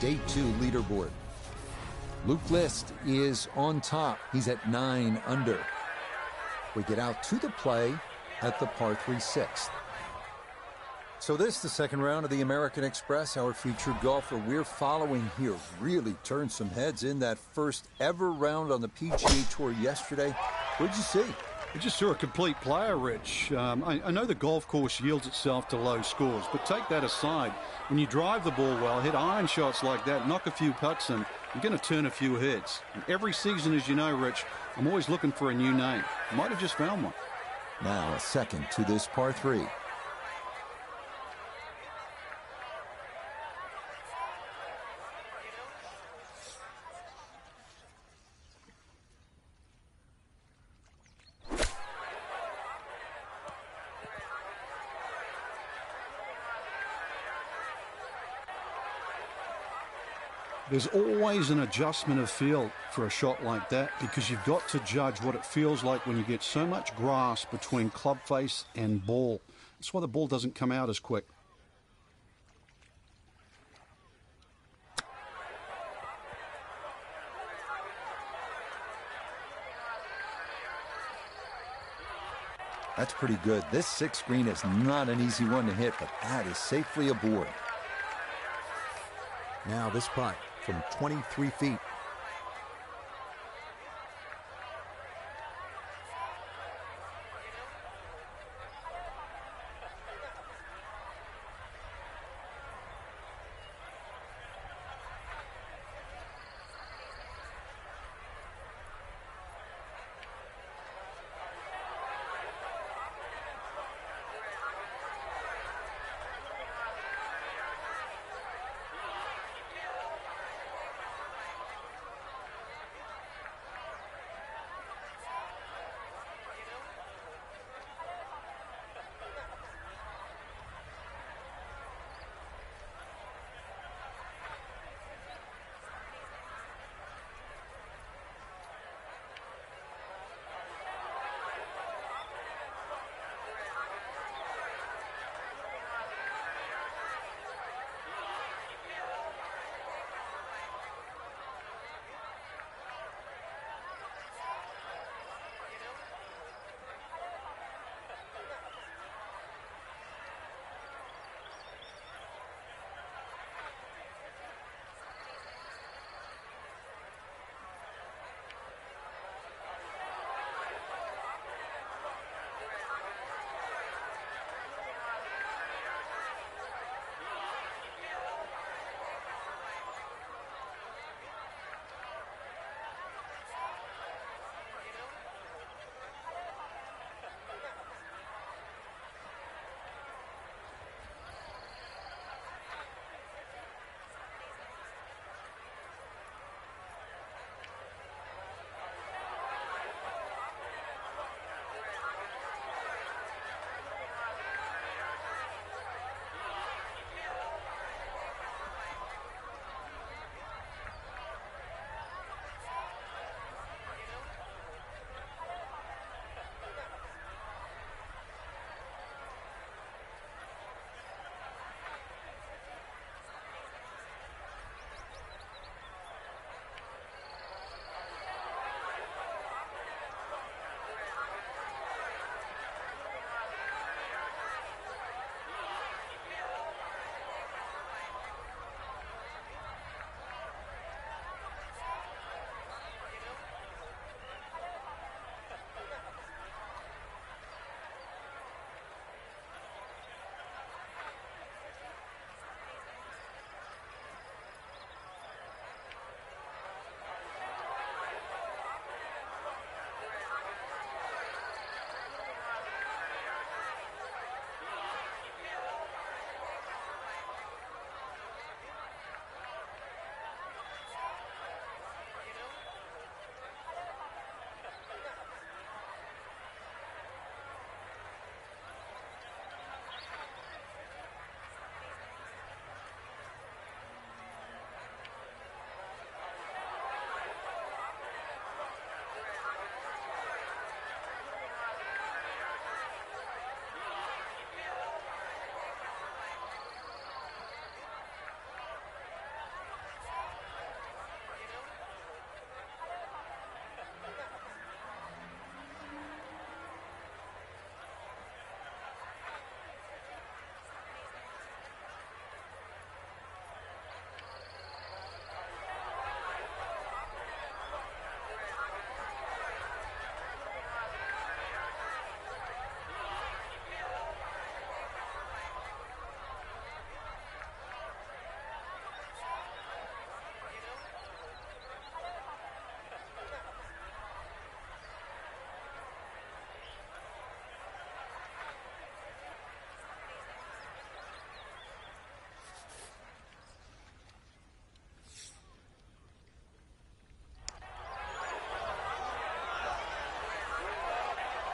Day 2 leaderboard. Luke List is on top. He's at 9 under. We get out to the play at the par 3 6th. So this, the second round of the American Express. Our featured golfer we're following here really turned some heads in that first ever round on the PGA Tour yesterday. What'd you see? I just saw a complete player, Rich. I know the golf course yields itself to low scores, but take that aside. When you drive the ball well, hit iron shots like that, knock a few putts in, you're going to turn a few heads. And every season, as you know, Rich, I'm always looking for a new name. Might have just found one. Now a second to this par 3. There's always an adjustment of feel for a shot like that because you've got to judge what it feels like when you get so much grass between club face and ball. That's why the ball doesn't come out as quick. That's pretty good. This 6th green is not an easy one to hit, but that is safely aboard. Now this putt from 23 feet.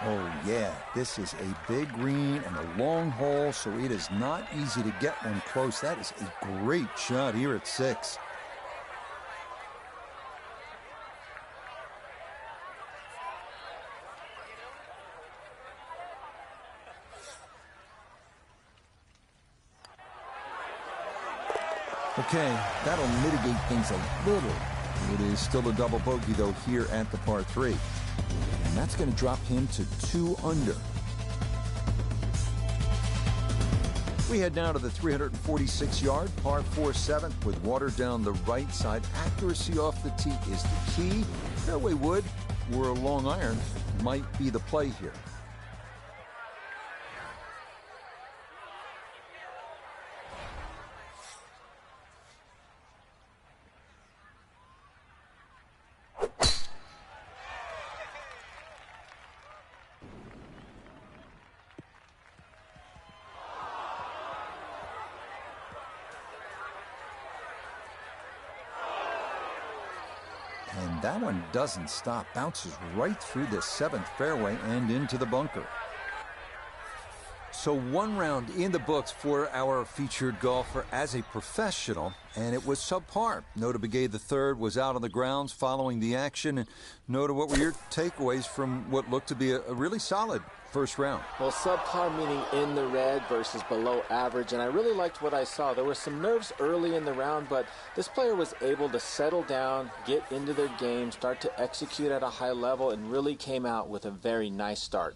Oh, yeah, this is a big green and a long hole, so it is not easy to get one close. That is a great shot here at 6. Okay, that'll mitigate things a little. It is still a double bogey, though, here at the par 3. And that's going to drop him to 2 under. We head now to the 346-yard par 4 7th with water down the right side. Accuracy off the tee is the key. Fairway wood or a long iron might be the play here. And that one doesn't stop. Bounces right through the 7th fairway and into the bunker. So 1 round in the books for our featured golfer as a professional, and it was subpar. Notah Begay III was out on the grounds following the action. And Notah, what were your takeaways from what looked to be a really solid first round? Well, subpar meaning in the red versus below average, and I really liked what I saw. There were some nerves early in the round, but this player was able to settle down, get into their game, start to execute at a high level, and really came out with a very nice start.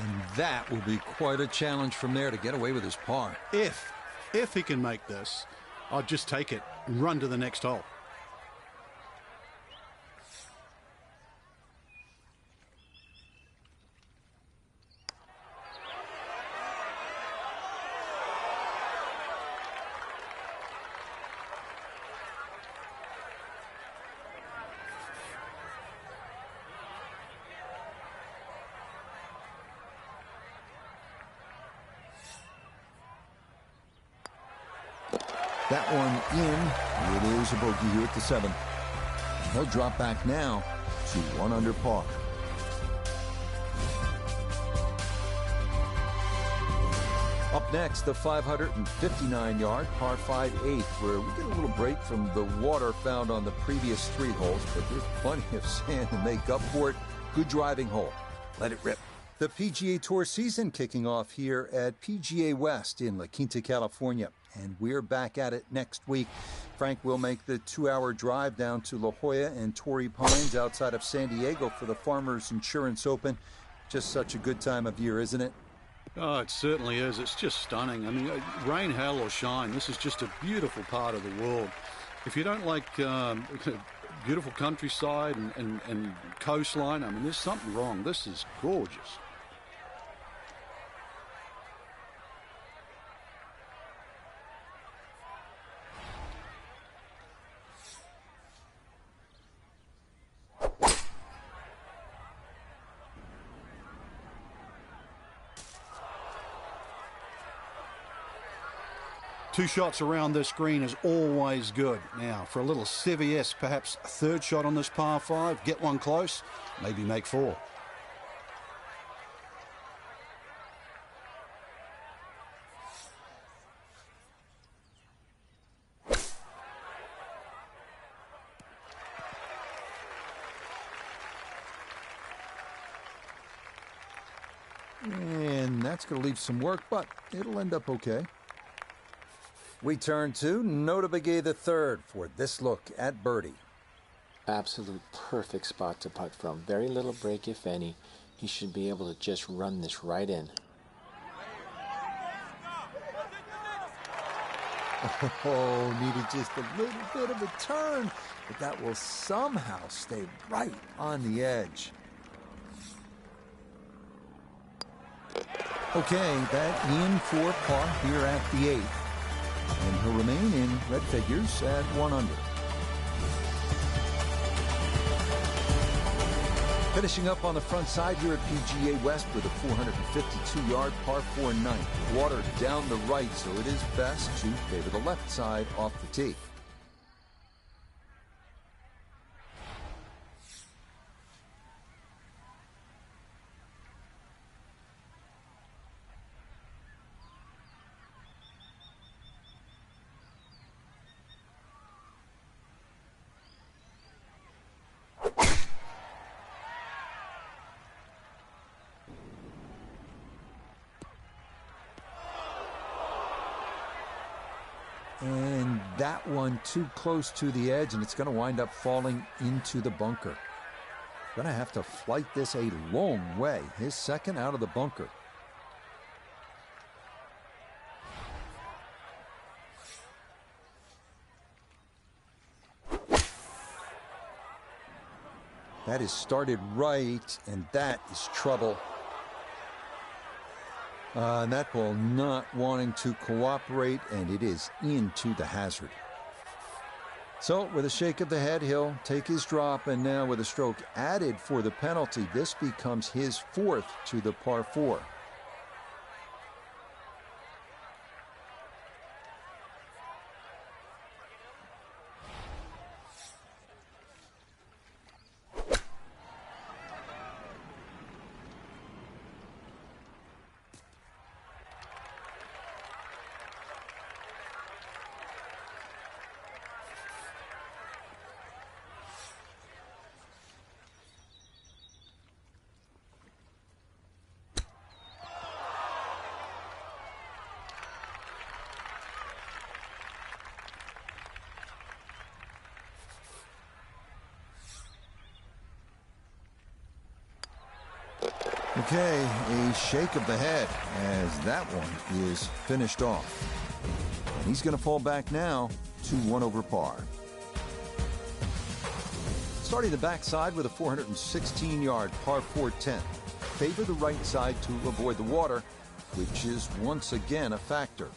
And that will be quite a challenge from there to get away with his par. If he can make this, I'll just take it and run to the next hole. That one in. It is a bogey here at the 7th. He'll drop back now to 1 under par. Up next, the 559-yard par 5/8, where we get a little break from the water found on the previous 3 holes, but there's plenty of sand to make up for it. Good driving hole. Let it rip. The PGA Tour season kicking off here at PGA West in La Quinta, California. And we're back at it next week. Frank will make the 2-hour drive down to La Jolla and Torrey Pines outside of San Diego for the Farmers Insurance Open. Just such a good time of year, isn't it? Oh, it certainly is. It's just stunning. I mean, rain, hail, or shine, this is just a beautiful part of the world. If you don't like beautiful countryside and coastline, I mean, there's something wrong. This is gorgeous. Two shots around this green is always good. Now, for a little CVS, perhaps a 3rd shot on this par 5, get one close, maybe make 4. And that's going to leave some work, but it'll end up okay. We turn to Notah Begay III for this look at birdie. Absolute perfect spot to putt from. Very little break, if any. He should be able to just run this right in. Oh, needed just a little bit of a turn, but that will somehow stay right on the edge. Okay, that in for par here at the 8th. And he'll remain in red figures at 1 under. Finishing up on the front side here at PGA West with a 452-yard par 4 9th. Water down the right, so it is best to favor the left side off the tee. And that one too close to the edge, and it's going to wind up falling into the bunker. Going to have to flight this a long way. His second out of the bunker. That is started right, and that is trouble. And that ball not wanting to cooperate, and it is into the hazard. So with a shake of the head, he'll take his drop, and now with a stroke added for the penalty, this becomes his fourth to the par 4. Okay, a shake of the head as that one is finished off. And he's going to fall back now to 1 over par. Starting the backside with a 416-yard par 4 10. Favor the right side to avoid the water, which is once again a factor.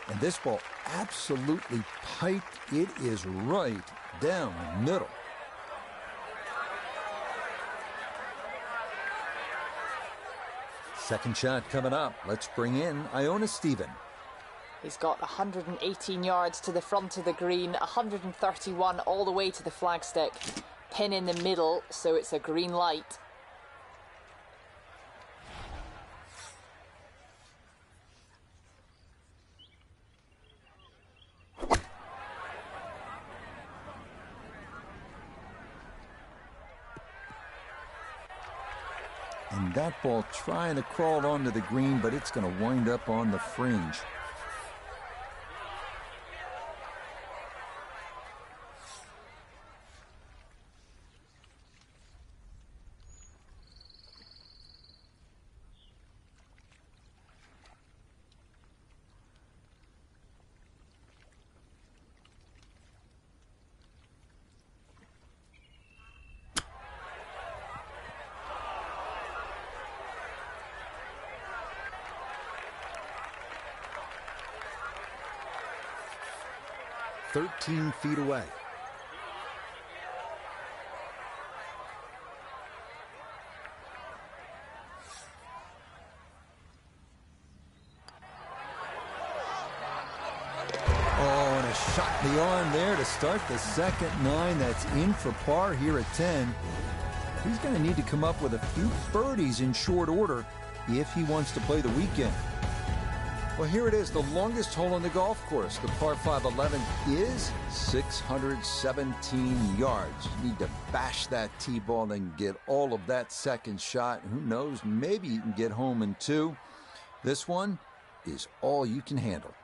And this ball absolutely piped. It is right down the middle. Second shot coming up. Let's bring in Iona Stephen. He's got 118 yards to the front of the green, 131 all the way to the flagstick. Pin in the middle, so it's a green light. And that ball trying to crawl onto the green, but it's going to wind up on the fringe. "13 feet away." Oh, and a shot in the arm there to start the second 9. That's in for par here at 10. He's going to need to come up with a few birdies in short order if he wants to play the weekend. Well, here it is, the longest hole on the golf course. The par 5 11 is 617 yards. You need to bash that tee ball and get all of that second shot. Who knows, maybe you can get home in 2. This one is all you can handle.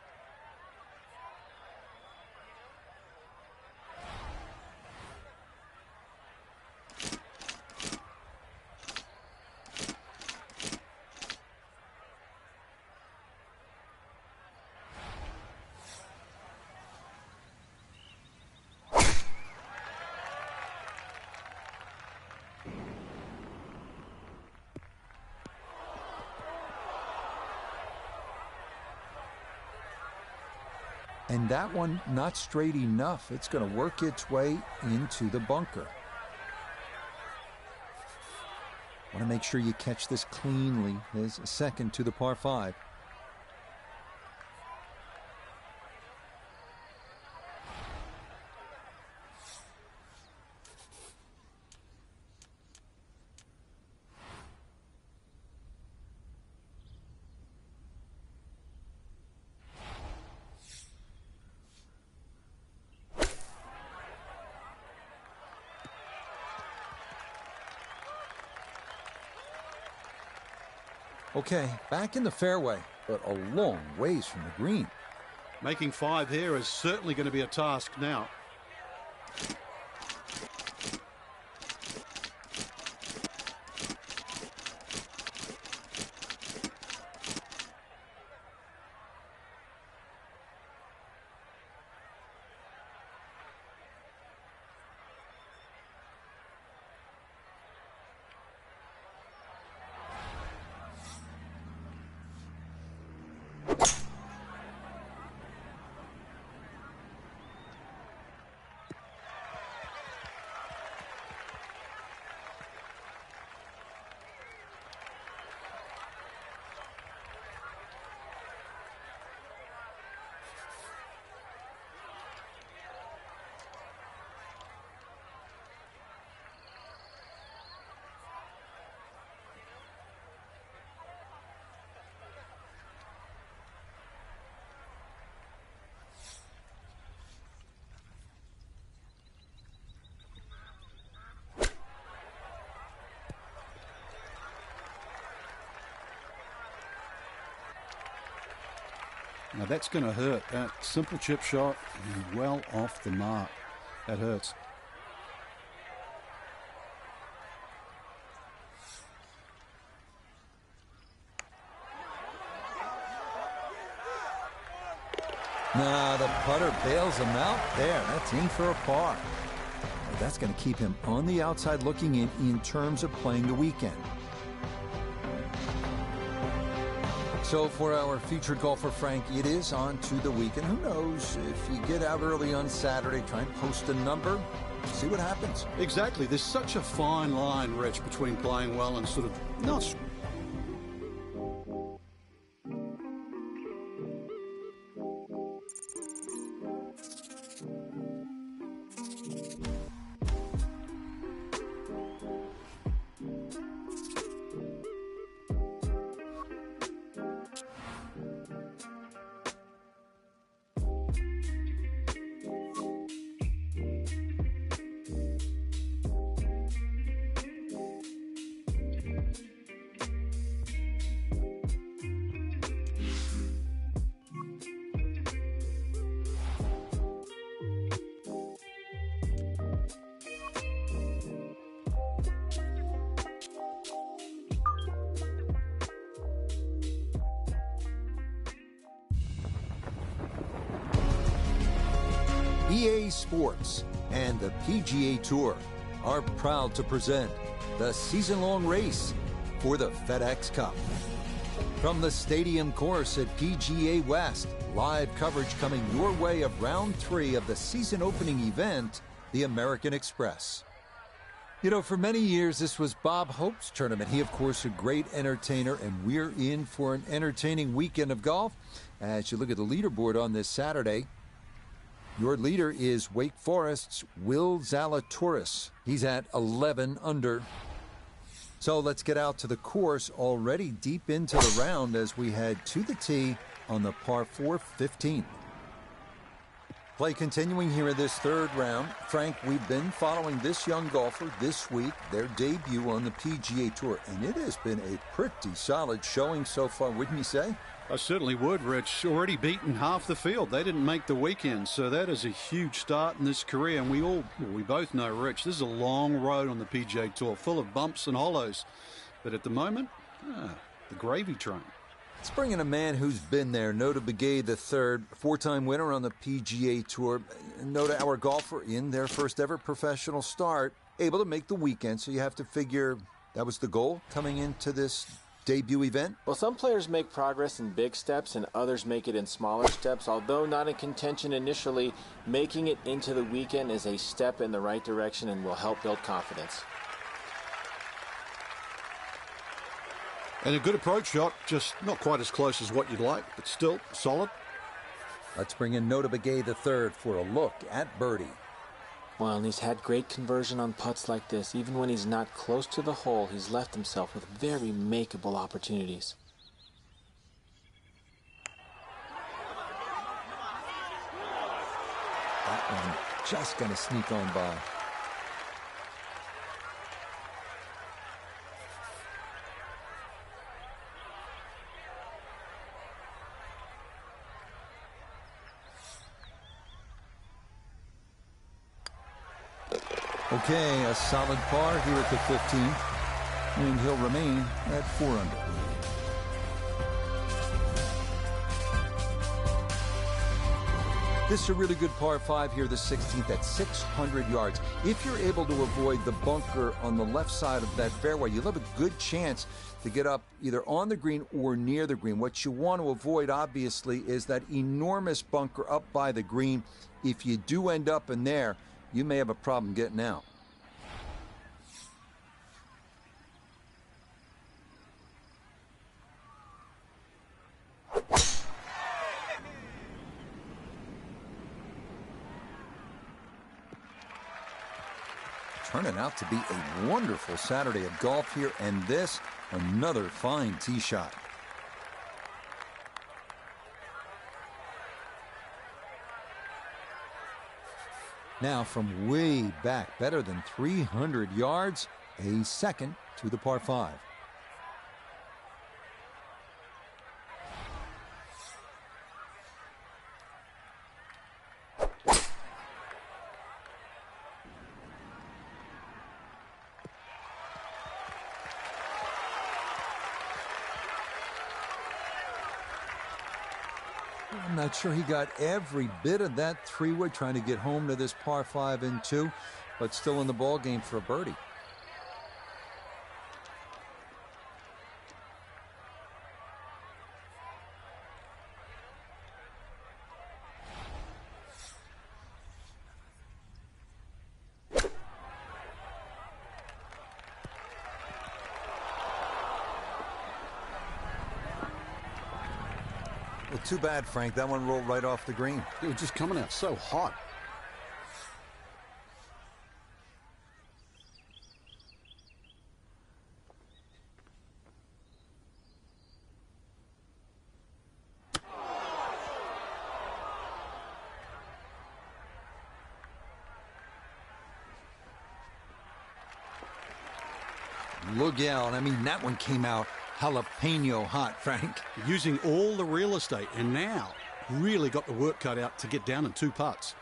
And that one not straight enough. It's going to work its way into the bunker. Want to make sure you catch this cleanly. His second to the par 5. Okay, back in the fairway, but a long ways from the green. Making 5 here is certainly going to be a task now. Now that's going to hurt. That simple chip shot is well off the mark. That hurts. Nah, the putter bails him out there. That's in for a par. But that's going to keep him on the outside looking in terms of playing the weekend. So for our featured golfer, Frank, it is on to the weekend. Who knows, if you get out early on Saturday, try and post a number, see what happens. Exactly. There's such a fine line, Rich, between playing well and sort of not. EA Sports and the PGA Tour are proud to present the season-long race for the FedEx Cup. From the stadium course at PGA West, live coverage coming your way of round 3 of the season opening event, the American Express. You know, for many years, this was Bob Hope's tournament. He, of course, a great entertainer, and we're in for an entertaining weekend of golf. As you look at the leaderboard on this Saturday, your leader is Wake Forest's Will Zalatoris. He's at 11 under. So let's get out to the course, already deep into the round as we head to the tee on the par 4 15th. Play continuing here in this third round. Frank, we've been following this young golfer this week, their debut on the PGA Tour, and it has been a pretty solid showing so far, wouldn't you say? I certainly would, Rich. Already beaten half the field. They didn't make the weekend, so that is a huge start in this career. And we both know, Rich, this is a long road on the PGA Tour, full of bumps and hollows. But at the moment, the gravy train. Let's bring in a man who's been there. Nota Begay III, 4-time winner on the PGA Tour. Nota, our golfer in their first ever professional start, able to make the weekend. So you have to figure that was the goal coming into this debut event? Well, some players make progress in big steps and others make it in smaller steps. Although not in contention initially, making it into the weekend is a step in the right direction and will help build confidence. And a good approach shot, just not quite as close as what you'd like, but still solid. Let's bring in Notah Begay III for a look at birdie. Well, and he's had great conversion on putts like this. Even when he's not close to the hole, he's left himself with very makeable opportunities. That one just going to sneak on by. Okay, a solid par here at the 15th, and he'll remain at 4 under. This is a really good par 5 here, the 16th, at 600 yards. If you're able to avoid the bunker on the left side of that fairway, you'll have a good chance to get up either on the green or near the green. What you want to avoid, obviously, is that enormous bunker up by the green. If you do end up in there, you may have a problem getting out. Turning out to be a wonderful Saturday of golf here, and this, another fine tee shot. Now from way back, better than 300 yards, a second to the par 5. I'm not sure he got every bit of that 3-wood trying to get home to this par 5 and 2, but still in the ball game for a birdie. Well, too bad, Frank. That one rolled right off the green. It was just coming out so hot. Look out. I mean, that one came out jalapeno hot, Frank. Using all the real estate, and now really got the work cut out to get down in 2 putts.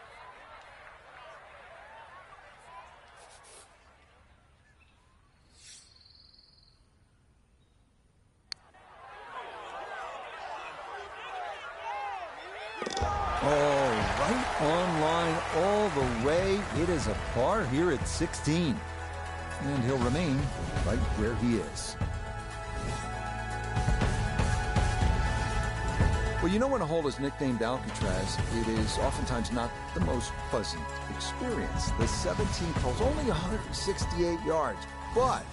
Oh, right on line all the way. It is a par here at 16. And he'll remain right where he is. Well, you know, when a hole is nicknamed Alcatraz, it is oftentimes not the most pleasant experience. The 17th hole's only 168 yards, but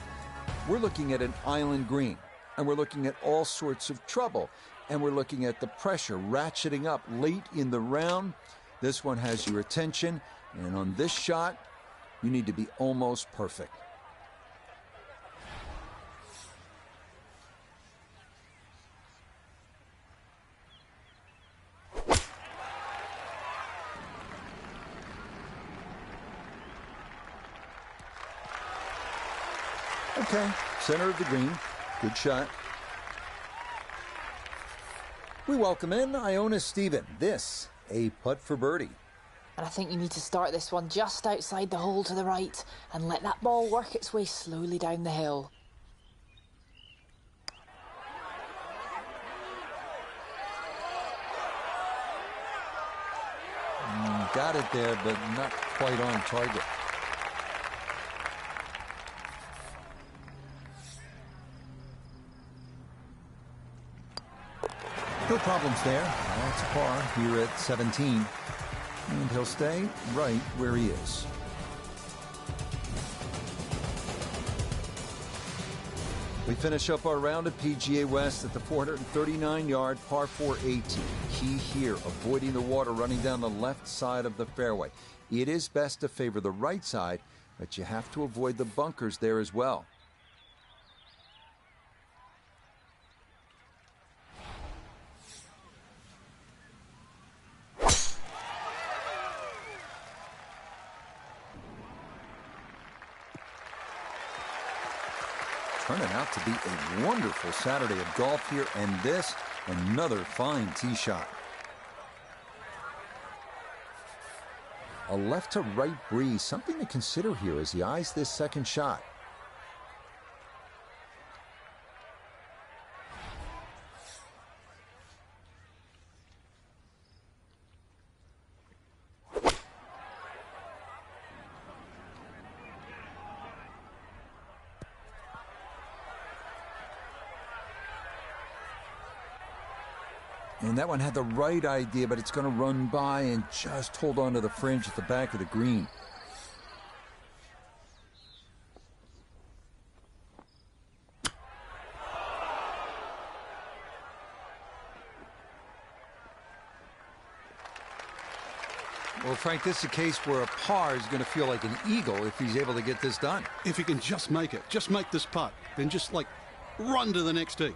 we're looking at an island green, and we're looking at all sorts of trouble, and we're looking at the pressure ratcheting up late in the round. This one has your attention, and on this shot, you need to be almost perfect. Okay, center of the green. Good shot. We welcome in Iona Stephen. This, a putt for birdie. And I think you need to start this one just outside the hole to the right and let that ball work its way slowly down the hill. Got it there, but not quite on target. No problems there. That's par here at 17. And he'll stay right where he is. We finish up our round at PGA West at the 439-yard par 4 18. Key here, avoiding the water running down the left side of the fairway. It is best to favor the right side, but you have to avoid the bunkers there as well. Turning out to be a wonderful Saturday of golf here, and this, another fine tee shot. A left to right breeze, something to consider here as he eyes this second shot. And that one had the right idea, but it's going to run by and just hold on to the fringe at the back of the green. Well, Frank, this is a case where a par is going to feel like an eagle if he's able to get this done. If he can just make it, just make this putt, then just like run to the next tee.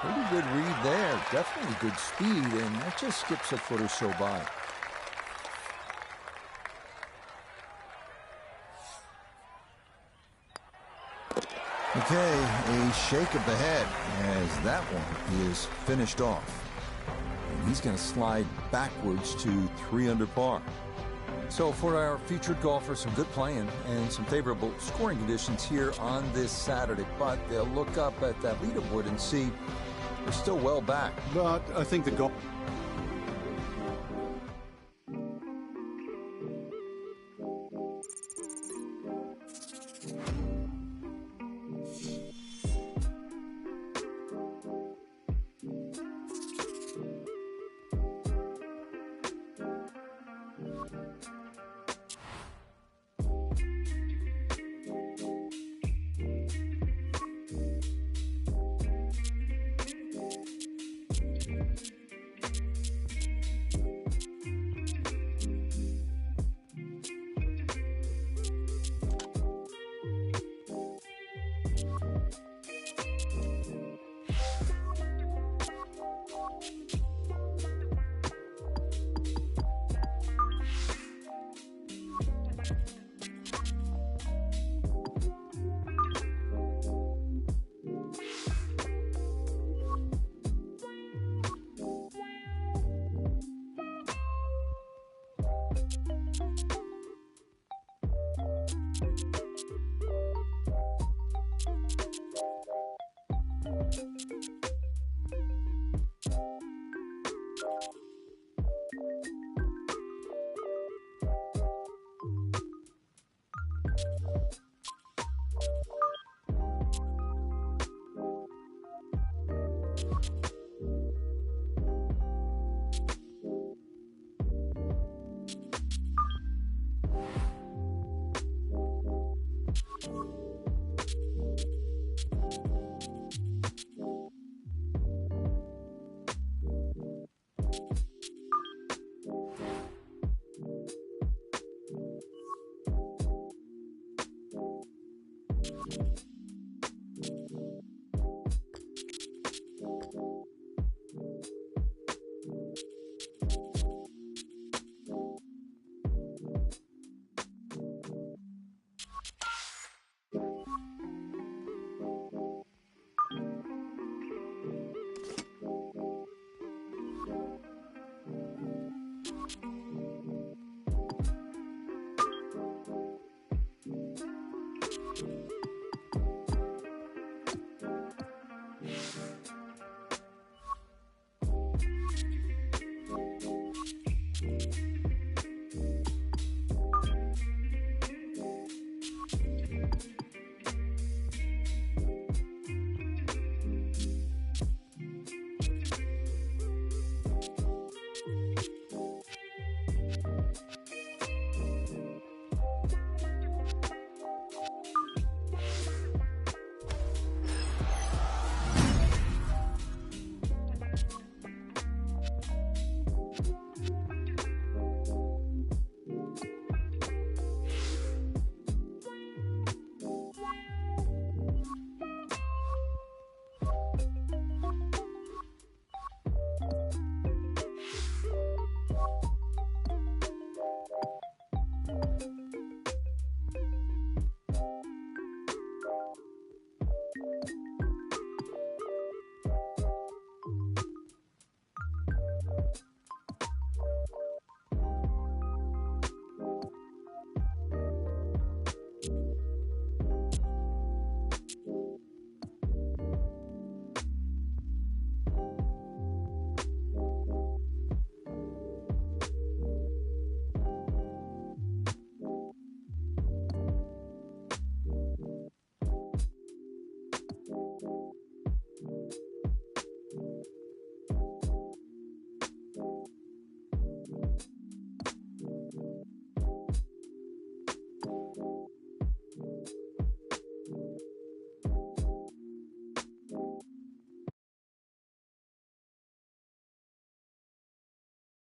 Pretty good read there. Definitely good speed, and that just skips a foot or so by. Okay, a shake of the head as that one is finished off. And he's going to slide backwards to 3 under par. So for our featured golfers, some good playing and some favorable scoring conditions here on this Saturday. But they'll look up at that leaderboard and see they're still well back. But I think the golf...